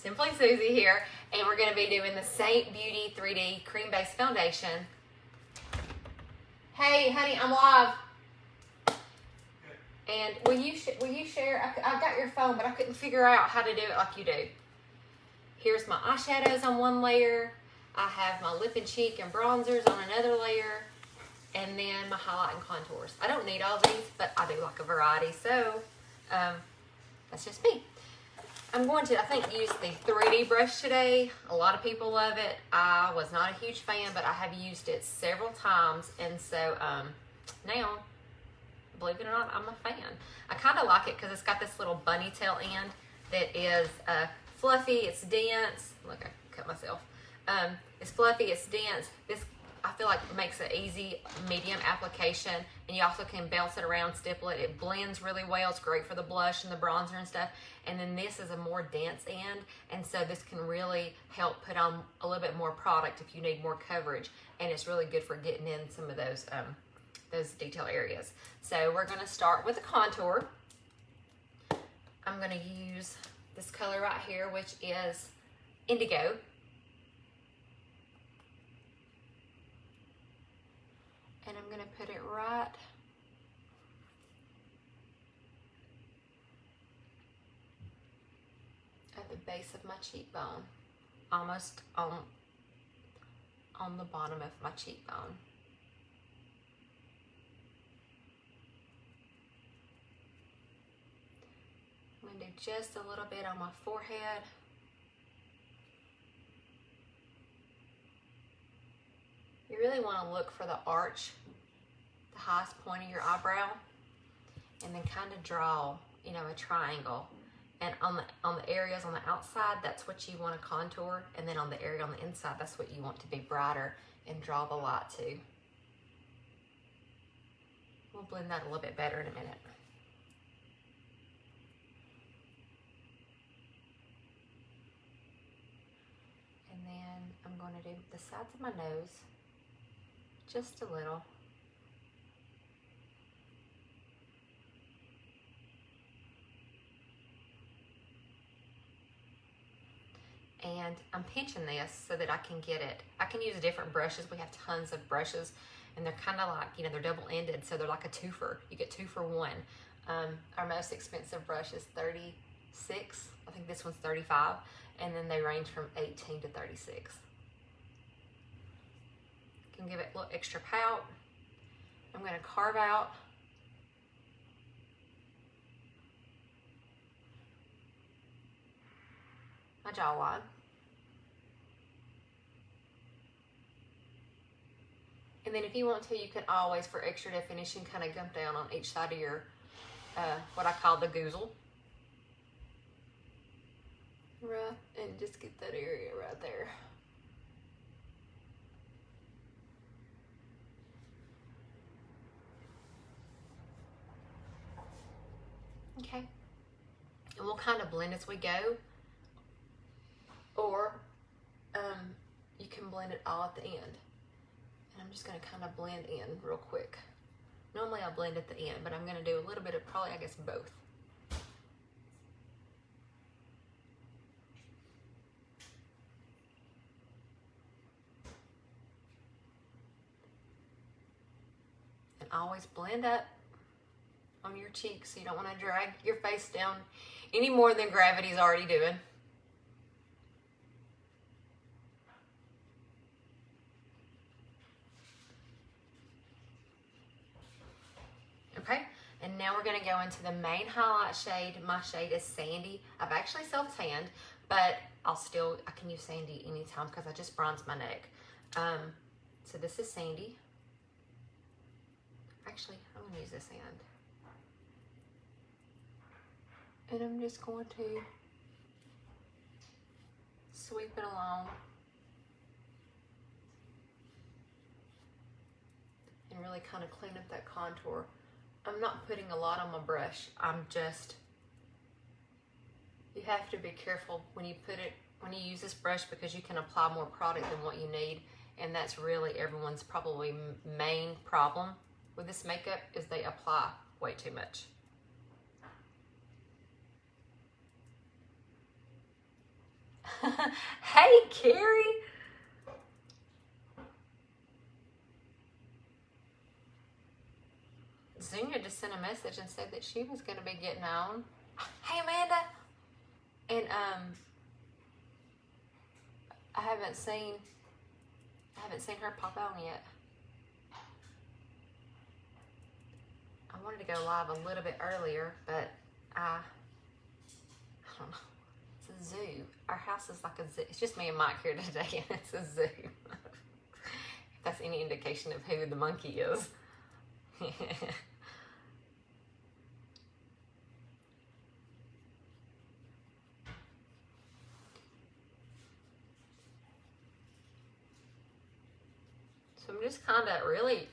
Simply Susie here, and we're going to be doing the Saint Beauty 3D Cream Base Foundation. Hey, honey, I'm live. And will you share? I got your phone, but I couldn't figure out how to do it like you do. Here's my eyeshadows on one layer. I have my lip and cheek and bronzers on another layer. And then my highlight and contours. I don't need all these, but I do like a variety. So, that's just me. I'm going to, I think, use the 3D brush today. A lot of people love it. I was not a huge fan, but I have used it several times. And so, now, believe it or not, I'm a fan. I kind of like it because it's got this little bunny tail end that is fluffy, it's dense. Look, I cut myself. It's fluffy, it's dense. This, I feel like, makes an easy medium application, and you also can bounce it around, stipple it. It blends really well. It's great for the blush and the bronzer and stuff. And then this is a more dense end, and so this can really help put on a little bit more product if you need more coverage, and it's really good for getting in some of those detail areas. So we're going to start with the contour. I'm going to use this color right here, which is Indigo. And I'm going to put it right at the base of my cheekbone, almost on the bottom of my cheekbone. I'm going to do just a little bit on my forehead. You really want to look for the arch, the highest point of your eyebrow, and then kind of draw, you know, a triangle. And on the areas on the outside, that's what you want to contour, and then on the area on the inside, that's what you want to be brighter and draw the light to. We'll blend that a little bit better in a minute. And then I'm going to do the sides of my nose. Just a little. And I'm pinching this so that I can get it. I can use different brushes. We have tons of brushes, and they're kind of like, you know, they're double-ended, so they're like a twofer. You get 2 for 1. Our most expensive brush is $36. I think this one's $35, and then they range from $18 to $36. Can give it a little extra pout. I'm going to carve out my jawline. And then if you want to, you can always, for extra definition, kind of gump down on each side of your, what I call the goozle. Right, and just get that area right there. Okay, and we'll kind of blend as we go, or you can blend it all at the end. And I'm just going to kind of blend in real quick. Normally I blend at the end, but I'm going to do a little bit of probably, I guess, both. And always blend up on your cheeks, so you don't want to drag your face down any more than gravity's already doing. Okay, and now we're going to go into the main highlight shade. My shade is Sandy. I've actually self-tanned, but I can use Sandy anytime because I just bronzed my neck. So this is Sandy. Actually, I'm going to use this hand. And I'm just going to sweep it along and really kind of clean up that contour. I'm not putting a lot on my brush. You have to be careful when you use this brush, because you can apply more product than what you need. And that's really everyone's probably main problem with this makeup, is they apply way too much. Hey, Carrie. Zunia just sent a message and said that she was going to be getting on. Hey, Amanda. And I haven't seen her pop on yet. I wanted to go live a little bit earlier, but I don't know. It's a zoo. Our house is like a zoo. It's just me and Mike here today, and it's a zoo. If that's any indication of who the monkey is. So I'm just kind of really,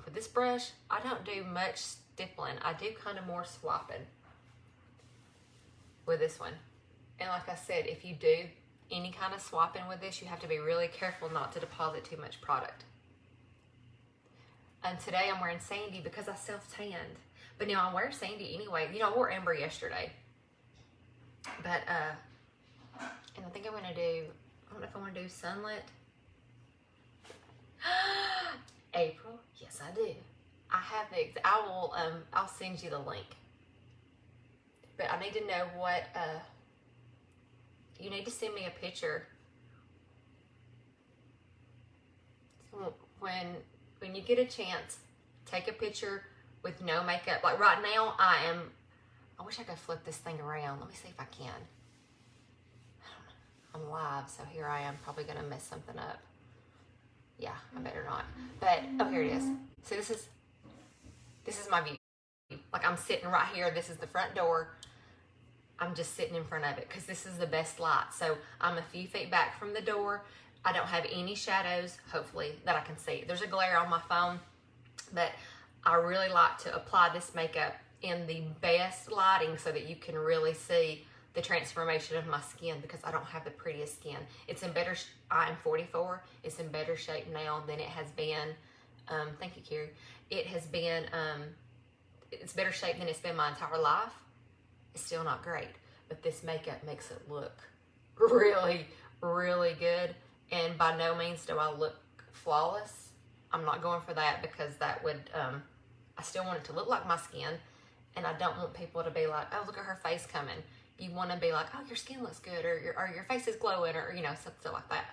with this brush, I don't do much stippling. I do kind of more swapping with this one. And like I said, if you do any kind of swapping with this, you have to be really careful not to deposit too much product. And today I'm wearing Sandy because I self-tanned. But now I wear Sandy anyway. You know, I wore Amber yesterday. But, and I think I'm going to do, I don't know if I want to do Sunlit. April, yes I do. I have the, I'll send you the link. But I need to know what, you need to send me a picture. When you get a chance, take a picture with no makeup. Like right now, I wish I could flip this thing around. Let me see if I can. I'm live, so here I am probably gonna mess something up. Yeah, I better not. But, oh, here it is. So this is my view. Like I'm sitting right here. This is the front door. I'm just sitting in front of it because this is the best light. So I'm a few feet back from the door. I don't have any shadows, hopefully, that I can see. There's a glare on my phone, but I really like to apply this makeup in the best lighting so that you can really see the transformation of my skin because I don't have the prettiest skin. It's in better, I am 44. It's in better shape now than it has been. Thank you, Carrie. It has been, it's better shape than it's been my entire life. It's still not great, but this makeup makes it look really, really good. And by no means do I look flawless. I'm not going for that because that would, I still want it to look like my skin. And I don't want people to be like, oh, look at her face coming. You want to be like, oh, your skin looks good, or your face is glowing, or, you know, something like that.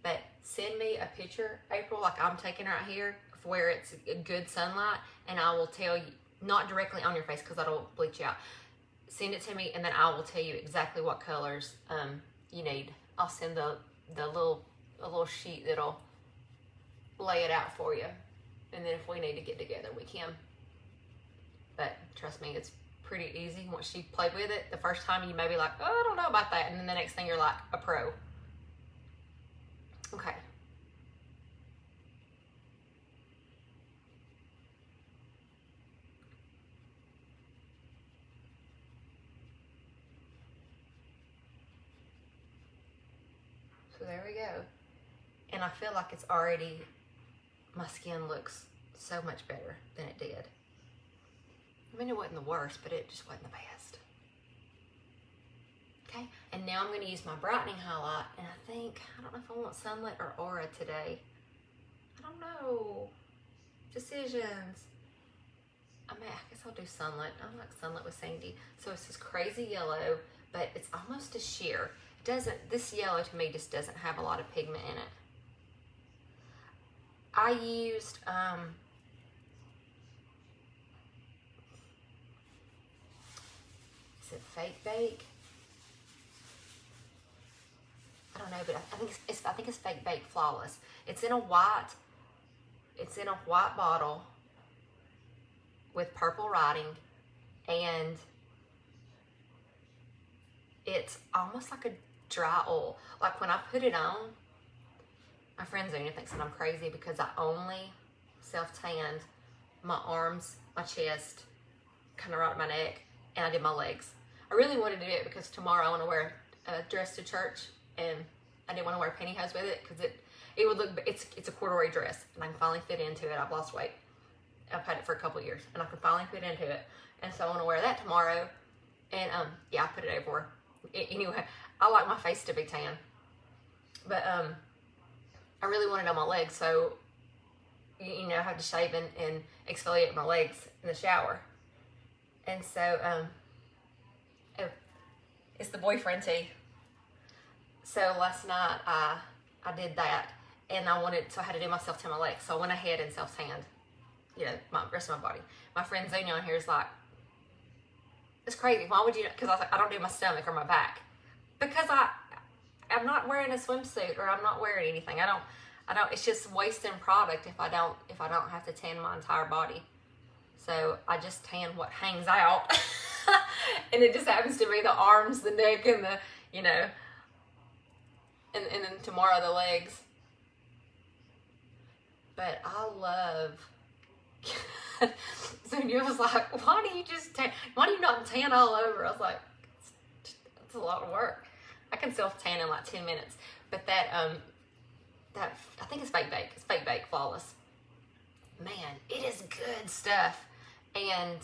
But send me a picture, April, like I'm taking right here, where it's a good sunlight, and I will tell you, not directly on your face because that'll bleach you out. Send it to me, and then I will tell you exactly what colors you need. I'll send a little sheet that'll lay it out for you. And then if we need to get together, we can. But trust me, it's pretty easy. Once you play with it, the first time you may be like, oh, I don't know about that. And then the next thing you're like a pro. Okay. So there we go. And I feel like it's already, my skin looks so much better than it did. I mean, it wasn't the worst, but it just wasn't the best. Okay, and now I'm going to use my brightening highlight, and I don't know if I want Sunlit or Aura today. I don't know. Decisions. I guess I'll do Sunlit. I like Sunlit with Sandy. So it's this crazy yellow, but it's almost a sheer. This yellow to me just doesn't have a lot of pigment in it. I used, is it Fake Bake? I don't know, but I think it's Fake Bake Flawless. It's in a white bottle with purple writing, and it's almost like a dry oil. Like when I put it on, my friend Zuna thinks that I'm crazy because I only self-tanned my arms, my chest, kind of right at my neck, and I did my legs. I really wanted to do it because tomorrow I want to wear a dress to church, and I didn't want to wear pantyhose with it because it would look, it's a corduroy dress, and I can finally fit into it. I've lost weight. I've had it for a couple years, and I can finally fit into it. And so I want to wear that tomorrow, and yeah, I put it everywhere. Anyway, I like my face to be tan. But I really want it on my legs, so you know, I have to shave and exfoliate my legs in the shower. And so, oh, it's the boyfriend tea. So last night I did that, and so I had to do my self-tan my legs. So I went ahead and self-tanned, you know, my rest of my body. My friend Zuni on here is like, it's crazy. Why would you? Because I was like, I don't do my stomach or my back, because I'm not wearing a swimsuit, or I'm not wearing anything. I don't. It's just wasting product if I don't have to tan my entire body. So I just tan what hangs out, and it just happens to be the arms, the neck, and the, you know, and then tomorrow the legs. But I love. So you was like, why do you not tan all over? I was like, it's a lot of work. I can self tan in like 10 minutes. But that I think it's Fake Bake. It's Fake Bake Flawless. Man, it is good stuff. And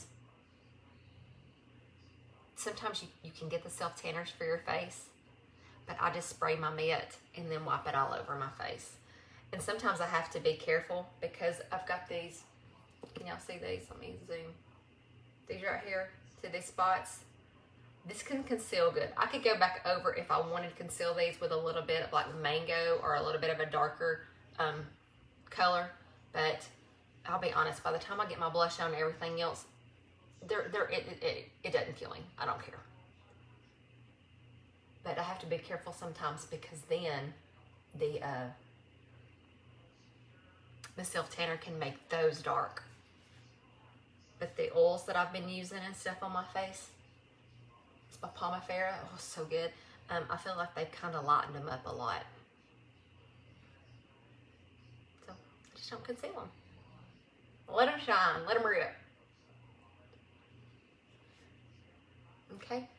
sometimes you can get the self tanners for your face, but I just spray my mitt and then wipe it all over my face. And sometimes I have to be careful because I've got these. Can y'all see these? Let me zoom. These right here. See these spots? This can conceal good. I could go back over if I wanted to conceal these with a little bit of like mango or a little bit of a darker color. But I'll be honest, by the time I get my blush on and everything else, it doesn't kill him. I don't care. But I have to be careful sometimes because then the self tanner can make those dark. But the oils that I've been using and stuff on my face, it's by Pomifera. Oh, so good. I feel like they've kind of lightened them up a lot. So I just don't conceal them. Let them shine. Let them rip. Okay.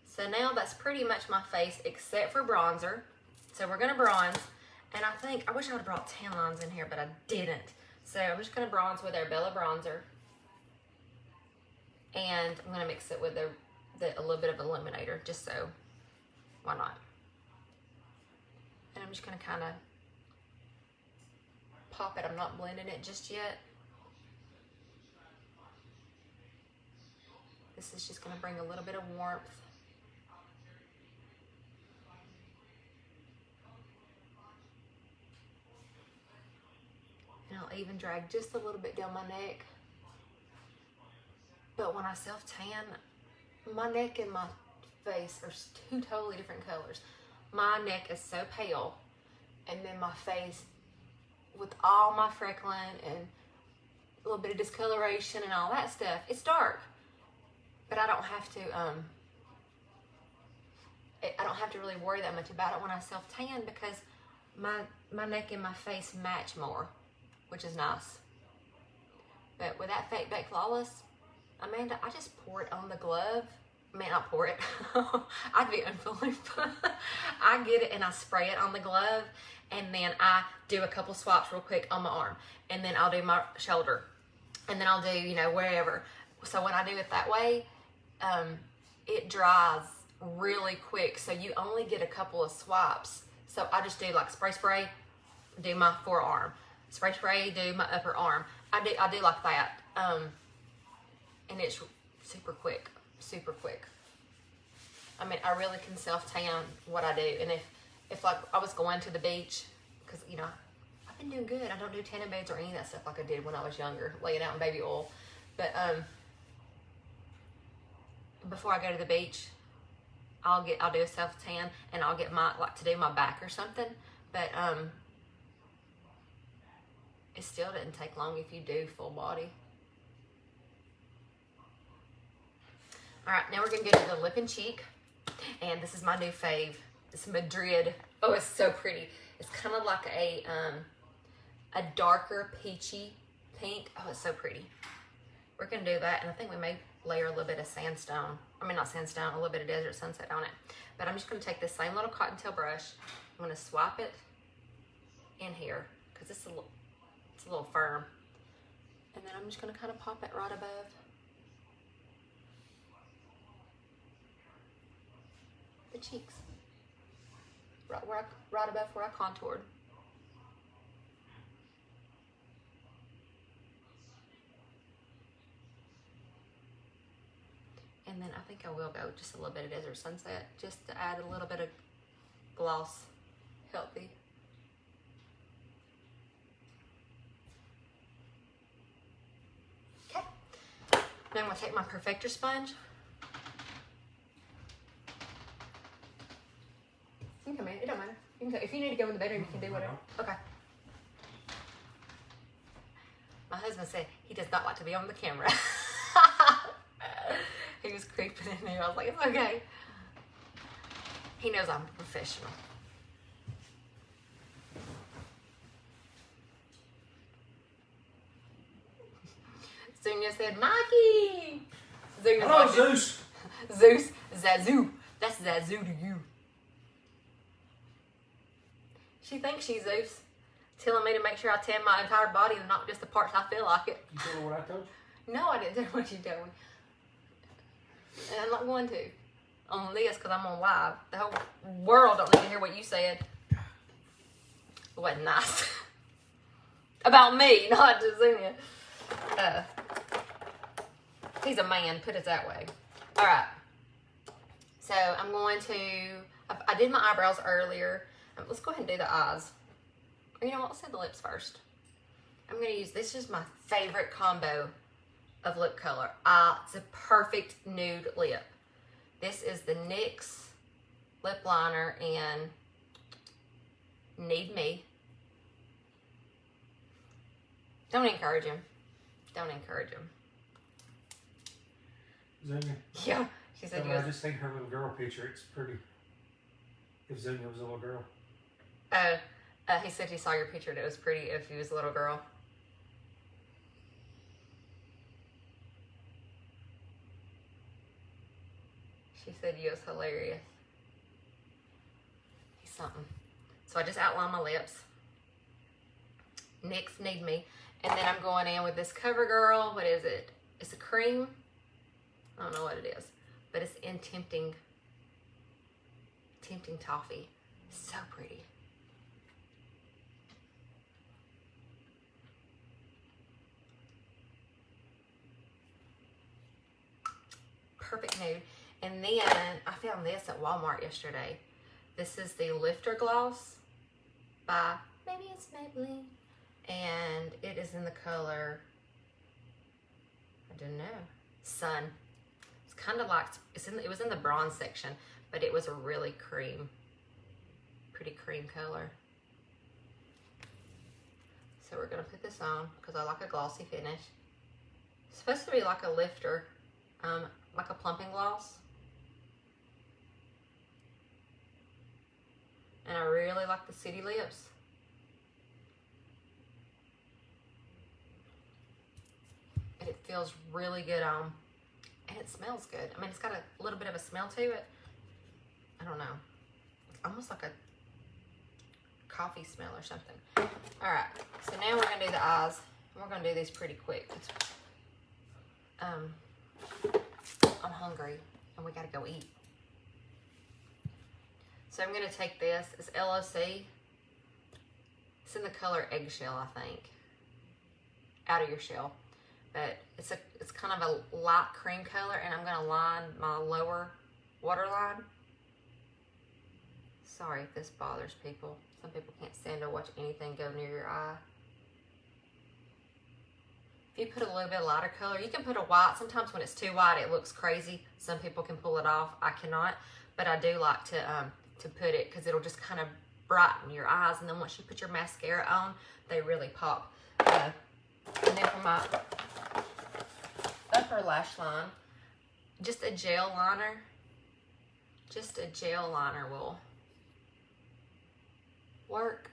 So now that's pretty much my face except for bronzer. So we're going to bronze. And I wish I would have brought tan lines in here, but I didn't. So I'm just going to bronze with our Bella bronzer. And I'm going to mix it with a little bit of illuminator, just so, why not? And I'm just going to kind of pop it. I'm not blending it just yet. This is just going to bring a little bit of warmth. And I'll even drag just a little bit down my neck. But when I self-tan, my neck and my face are two totally different colors. My neck is so pale, and then my face, with all my freckling and a little bit of discoloration and all that stuff, it's dark. But I don't have to. I don't have to really worry that much about it when I self-tan because my neck and my face match more, which is nice. But with that Fake Bake Flawless, Amanda, I just pour it on the glove. I mean, not pour it. I'd be unfully. I get it and I spray it on the glove, and then I do a couple swipes real quick on my arm, and then I'll do my shoulder, and then I'll do, you know, wherever. So when I do it that way, it dries really quick. So you only get a couple of swipes. So I just do like spray, do my forearm, spray, do my upper arm. I do like that. And it's super quick. I mean, I really can self-tan what I do. And if like I was going to the beach, because, you know, I've been doing good. I don't do tanning beds or any of that stuff like I did when I was younger, laying out in baby oil. But before I go to the beach, I'll do a self-tan, and I'll get to do my back or something. But it still doesn't take long if you do full body. All right, now we're gonna go to the lip and cheek, and this is my new fave. It's Madrid. Oh, it's so pretty. It's kind of like a darker peachy pink. Oh, it's so pretty. We're gonna do that, and I think we may layer a little bit of sandstone. I mean, not sandstone, a little bit of desert sunset on it. But I'm just gonna take this same little cottontail brush. I'm gonna swipe it in here because it's a little firm, and then I'm just gonna kind of pop it right above the cheeks. right above where I contoured. And then I think I will go just a little bit of Desert Sunset just to add a little bit of gloss, healthy. Okay. Now I'm going to take my Perfector sponge. You can come in. It don't matter. You can, if you need to go in the bedroom, you can do whatever. Okay. My husband said he does not like to be on the camera. He was creeping in there. I was like, it's okay. He knows I'm a professional. Zunia said, Mikey! Zunia's hello, watching. Zeus. Zeus. Zazu. That's Zazu to you. She thinks she's Zeus. Telling me to make sure I tan my entire body and not just the parts I feel like it. You told her what I told you? No, I didn't tell her what you told me. And I'm not going to. On this, because I'm on live. The whole world don't need to hear what you said. It wasn't nice. About me, not just Zunia. He's a man, put it that way. Alright. So, I'm going to... I did my eyebrows earlier. Let's go ahead and do the eyes. Or you know what? Let's do the lips first. I'm going to use... This is my favorite combo of lip color. It's a perfect nude lip. This is the NYX lip liner in Need Me. Don't encourage him. Don't encourage him. Zunia. Yeah, she said. I just seen her little girl picture. It's pretty. If Zunia was a little girl. He said he saw your picture and it was pretty if he was a little girl. She said you was hilarious. He's something. So I just outlined my lips. NYX Need Me. And then I'm going in with this CoverGirl. What is it? It's a cream. I don't know what it is. But it's in Tempting Toffee. So pretty. Perfect nude. And then I found this at Walmart yesterday. This is the Lifter Gloss by, maybe it's Maybelline. And it is in the color, I don't know, Sun. It's kind of like, it was in the bronze section, but it was a really pretty cream color. So we're gonna put this on because I like a glossy finish. It's supposed to be like a lifter, like a plumping gloss. And I really like the City Lips. And it feels really good on. And it smells good. I mean, it's got a little bit of a smell to it. I don't know. It's almost like a coffee smell or something. Alright, so now we're going to do the eyes. We're going to do these pretty quick. I'm hungry and we got to go eat. So I'm going to take this. It's LOC. It's in the color Eggshell, I think. Out of your shell. But it's kind of a light cream color, and I'm going to line my lower waterline. Sorry if this bothers people. Some people can't stand to watch anything go near your eye. If you put a little bit lighter color, you can put a white. Sometimes when it's too white, it looks crazy. Some people can pull it off. I cannot. But I do like to put it because it'll just kind of brighten your eyes. And then once you put your mascara on, they really pop. And then for my upper lash line, just a gel liner. Just a gel liner will work.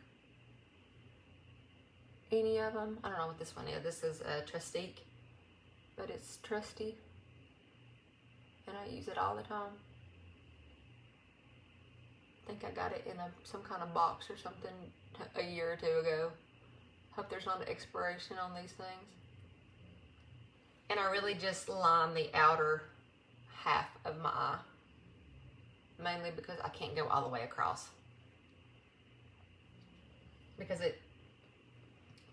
Any of them. I don't know what this one is. This is a Trustique, but it's trusty. And I use it all the time. I think I got it in some kind of box or something a year or two ago. Hope there's not an expiration on these things. And I really just line the outer half of my eye. Mainly because I can't go all the way across. because it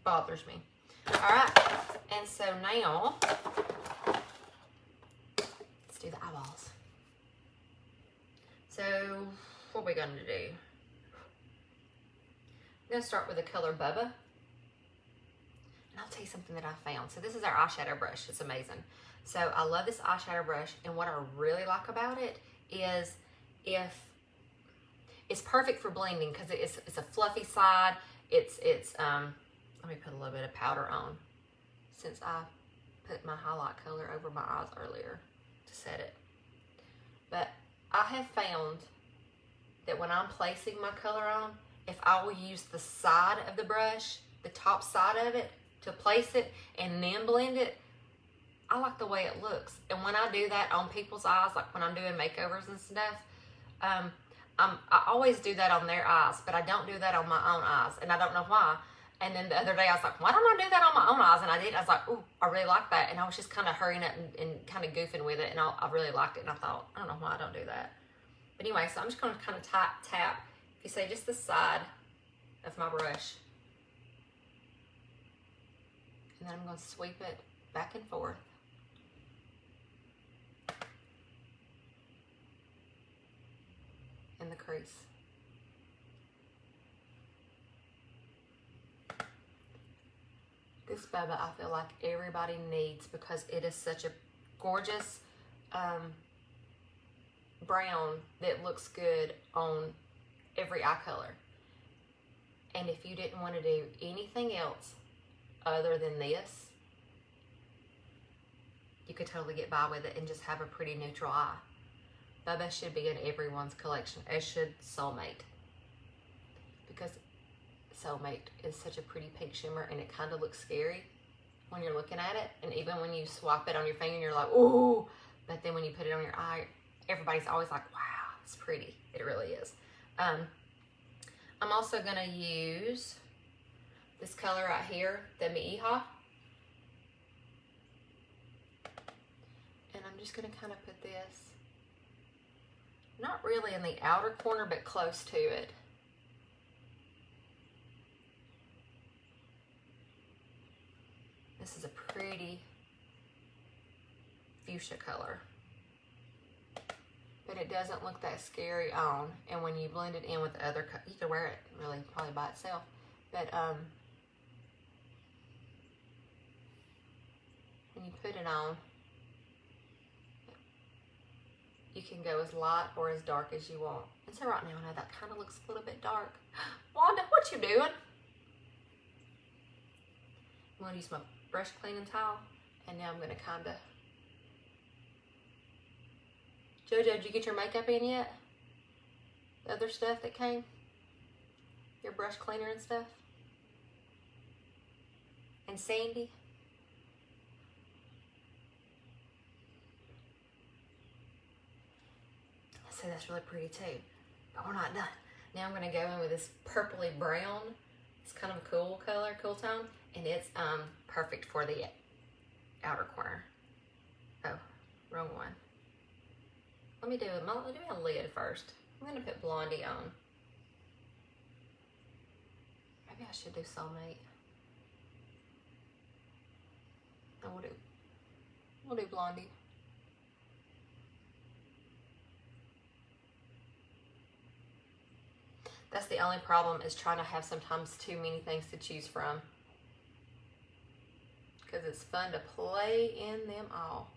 bothers me. All right, and so now let's do the eyeballs. So what are we going to do? I'm going to start with the color Bubba. And I'll tell you something that I found. So this is our eyeshadow brush. It's amazing. So I love this eyeshadow brush, and what I really like about it is if it's perfect for blending, because it's a fluffy side. It's let me put a little bit of powder on, since I put my highlight color over my eyes earlier to set it. But I have found that when I'm placing my color on, if I will use the side of the brush, the top side of it, to place it and then blend it, I like the way it looks. And when I do that on people's eyes, like when I'm doing makeovers and stuff, I always do that on their eyes, but I don't do that on my own eyes, and I don't know why. And then the other day I was like, why don't I do that on my own eyes? And I did. I was like, ooh, I really like that. And I was just kind of hurrying up and kind of goofing with it, and I really liked it. And I thought, I don't know why I don't do that. But anyway, so I'm just going to kind of tap, if you say just the side of my brush. And then I'm going to sweep it back and forth. In the crease. This Bubba, I feel like everybody needs, because it is such a gorgeous brown that looks good on every eye color. And if you didn't want to do anything else other than this, you could totally get by with it and just have a pretty neutral eye. Bubba should be in everyone's collection, as should Soulmate, because Soulmate is such a pretty pink shimmer, and it kind of looks scary when you're looking at it. And even when you swap it on your finger, you're like, ooh, but then when you put it on your eye, everybody's always like, wow, it's pretty. It really is. I'm also going to use this color right here, the Miiha. And I'm just going to kind of put this, not really in the outer corner, but close to it. This is a pretty fuchsia color, but it doesn't look that scary on. And when you blend it in with the other, you could wear it really probably by itself, but when you put it on, you can go as light or as dark as you want. And so right now, I know that kind of looks a little bit dark. Wanda, what you doing? I'm going to use my brush cleaning towel, and now I'm going to kind of... JoJo, did you get your makeup in yet? The other stuff that came? Your brush cleaner and stuff? And Sandy? So that's really pretty too, but we're not done. Now I'm going to go in with this purpley brown. It's kind of a cool color, cool tone, and it's perfect for the outer corner. Oh, wrong one. Let me do a lid first. I'm going to put Blondie on. Maybe I should do Soulmate. No, we'll do Blondie. That's the only problem, is trying to have sometimes too many things to choose from, because it's fun to play in them all.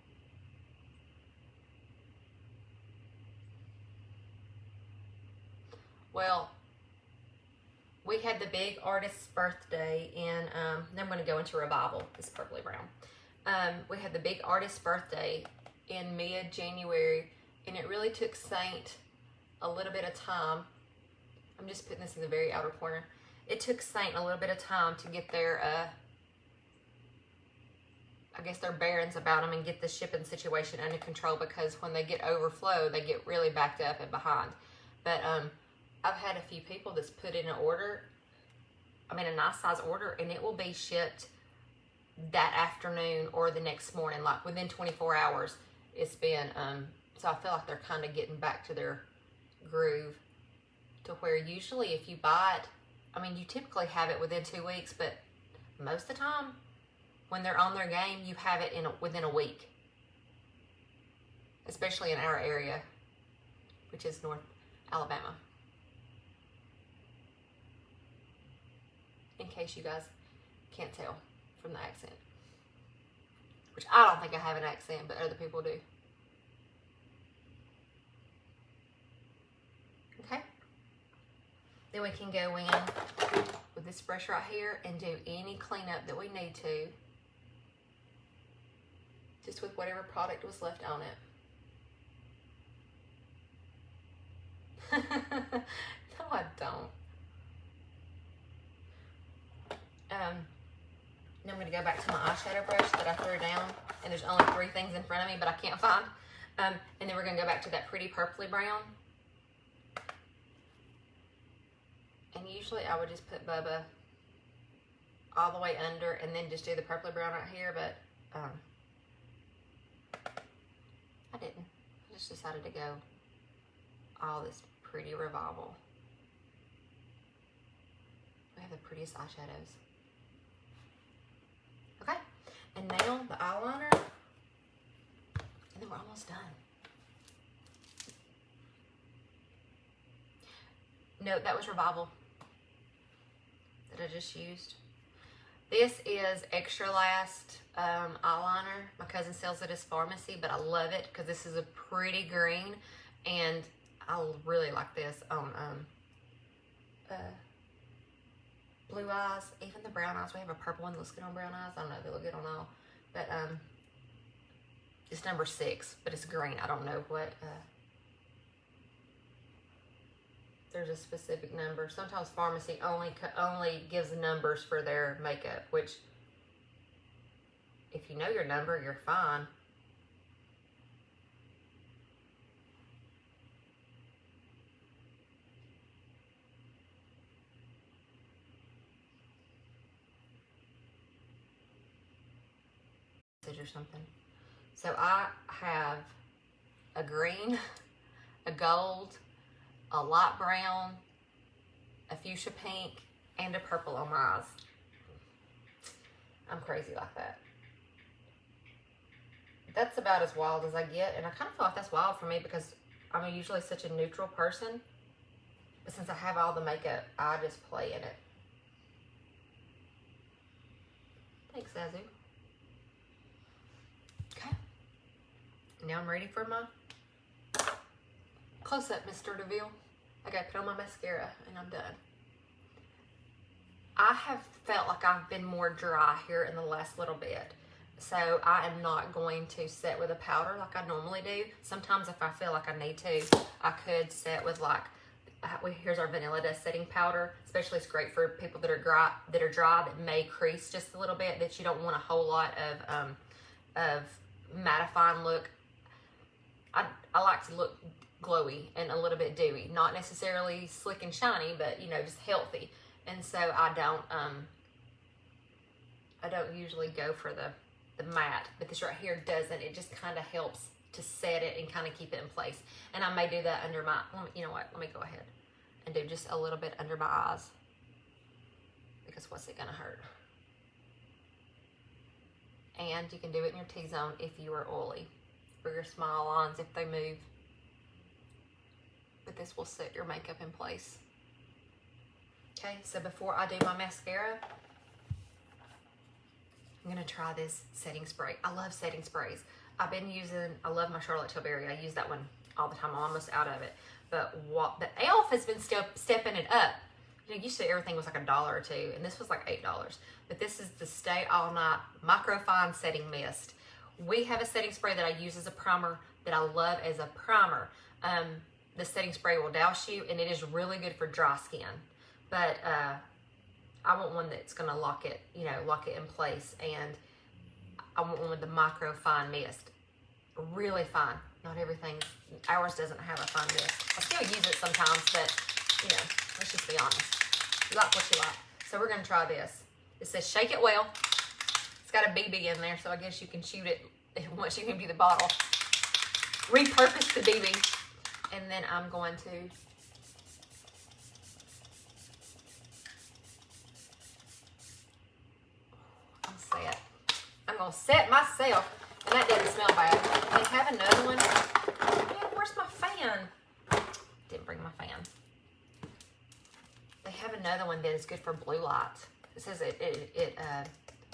Well, we had the big artist's birthday in, then I'm going to go into Revival, this purpley brown. We had the big artist's birthday in mid-January, and it really took Saint a little bit of time. I'm just putting this in the very outer corner. It took Saint a little bit of time to get their, I guess, their bearings about them and get the shipping situation under control, because when they get overflow, they get really backed up and behind. But I've had a few people that's put in an order, a nice size order, and it will be shipped that afternoon or the next morning, like within 24 hours. It's been, so I feel like they're kind of getting back to their groove, to where usually if you buy it I mean, you typically have it within 2 weeks, but most of the time, when they're on their game, you have it within a week. Especially in our area, which is North Alabama. In case you guys can't tell from the accent. Which I don't think I have an accent, but other people do. Okay. Then we can go in with this brush right here and do any cleanup that we need to. Just with whatever product was left on it. No, I don't. Now I'm going to go back to my eyeshadow brush that I threw down, and there's only 3 things in front of me, but I can't find. And then we're going to go back to that pretty purpley brown. And usually I would just put Bubba all the way under and then just do the purpley brown right here, but I didn't. I just decided to go all this pretty revival. We have the prettiest eyeshadows. Okay, and now the eyeliner, and then we're almost done. No, that was Revival that I just used. This is Extra Last eyeliner. My cousin sells it as Pharmacy, but I love it because this is a pretty green, and I really like this on blue eyes, even the brown eyes. We have a purple one that looks good on brown eyes. I don't know if they look good on all, but it's number 6, but it's green. I don't know what. There's a specific number. Sometimes Pharmacy only gives numbers for their makeup, which if you know your number, you're fine. Or something. So I have a green, a gold, a light brown, a fuchsia pink, and a purple on my eyes. I'm crazy like that. That's about as wild as I get, and I kind of feel like that's wild for me because I'm usually such a neutral person. But since I have all the makeup, I just play in it. Thanks, Zazu. Okay. Now I'm ready for my close-up, Mr. DeVille. I gotta put on my mascara and I'm done. I have felt like I've been more dry here in the last little bit. So I am not going to set with a powder like I normally do. Sometimes if I feel like I need to, I could set with like, here's our Vanilla Dust setting powder. Especially it's great for people that are dry that may crease just a little bit, that you don't want a whole lot of mattifying look. I like to look glowy and a little bit dewy, not necessarily slick and shiny, but you know, just healthy. And so I don't usually go for the matte, but this right here doesn't. It just kind of helps to set it and kind of keep it in place. And I may do that under my, you know what, let me go ahead and do just a little bit under my eyes, because what's it gonna hurt? And you can do it in your T-zone if you are oily, for your smile lines if they move. But this will set your makeup in place. Okay, so before I do my mascara, I'm gonna try this setting spray. I love setting sprays. I love my Charlotte Tilbury. I use that one all the time. I'm almost out of it. But the e.l.f. has been stepping it up. You know, used to everything was like $1 or $2, and this was like $8. But this is the Stay All Night Microfine Setting Mist. We have a setting spray that I use as a primer that I love as a primer. The setting spray will douse you, and it is really good for dry skin. But I want one that's gonna lock it in place, and I want one with the micro fine mist. Really fine. Not everything, ours doesn't have a fine mist. I still use it sometimes, but you know, let's just be honest. You like what you like. So we're gonna try this. It says shake it well. It's got a BB in there, so I guess you can shoot it once you empty the bottle. Repurpose the BB. And then I'm going to all set myself. And that doesn't smell bad. They have another one. Man, where's my fan? Didn't bring my fan. They have another one that is good for blue light. It says it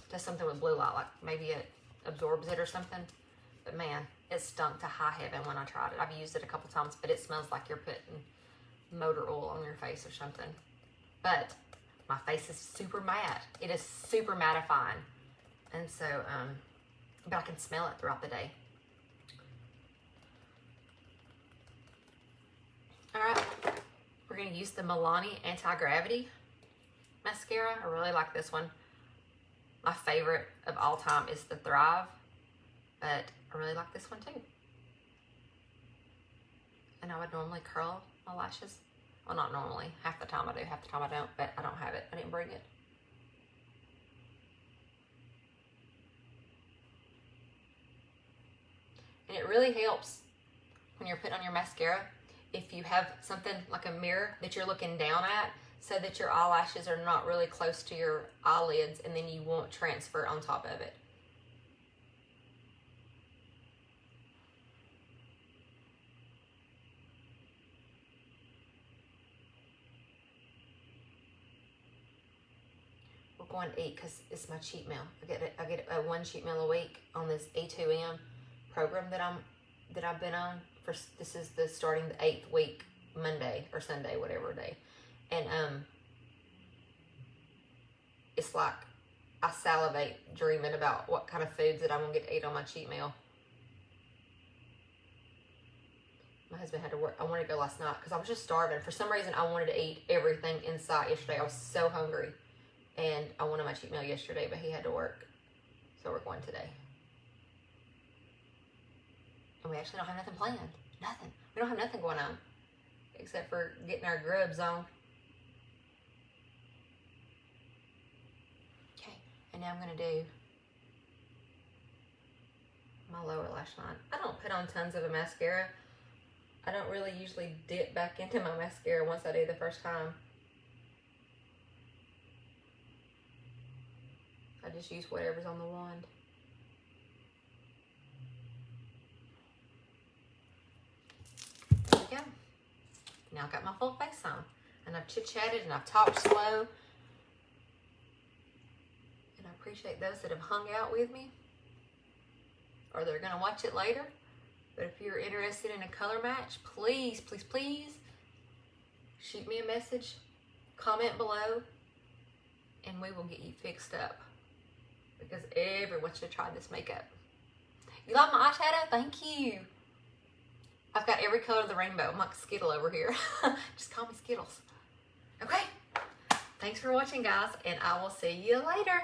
does something with blue light, like maybe it absorbs it or something. But man, it stunk to high heaven when I tried it. I've used it a couple times, but it smells like you're putting motor oil on your face or something. But my face is super matte. It is super mattifying. And so, but I can smell it throughout the day. All right, we're gonna use the Milani Anti-Gravity Mascara. I really like this one. My favorite of all time is the Thrive, but I really like this one too. And I would normally curl my lashes. Well, not normally. Half the time I do, half the time I don't, but I don't have it. I didn't bring it. And it really helps when you're putting on your mascara if you have something like a mirror that you're looking down at, so that your eyelashes are not really close to your eyelids, and then you won't transfer on top of it. We're going to eat because it's my cheat meal. I get a 1 cheat meal a week on this A2M program that I've been on for. This is starting the 8th week, Monday or Sunday, whatever day, and it's like I salivate dreaming about what kind of foods that I'm gonna get to eat on my cheat meal. My husband had to work. I wanted to go last night because I was just starving. For some reason, I wanted to eat everything in sight yesterday. I was so hungry, and I wanted my cheat meal yesterday, but he had to work, so we're going today. And we actually don't have nothing planned. Nothing. We don't have nothing going on except for getting our grubs on. Okay, and now I'm going to do my lower lash line. I don't put on tons of a mascara. I don't really usually dip back into my mascara once I do the first time. I just use whatever's on the wand. There we go. Now I've got my full face on. And I've chit-chatted and I've talked slow. And I appreciate those that have hung out with me, or they're going to watch it later. But if you're interested in a color match, please, please, please shoot me a message, comment below, and we will get you fixed up. Because everyone should try this makeup. You like my eyeshadow? Thank you. I've got every color of the rainbow. I'm like Skittle over here. Just call me Skittles. Okay. Thanks for watching, guys, and I will see you later.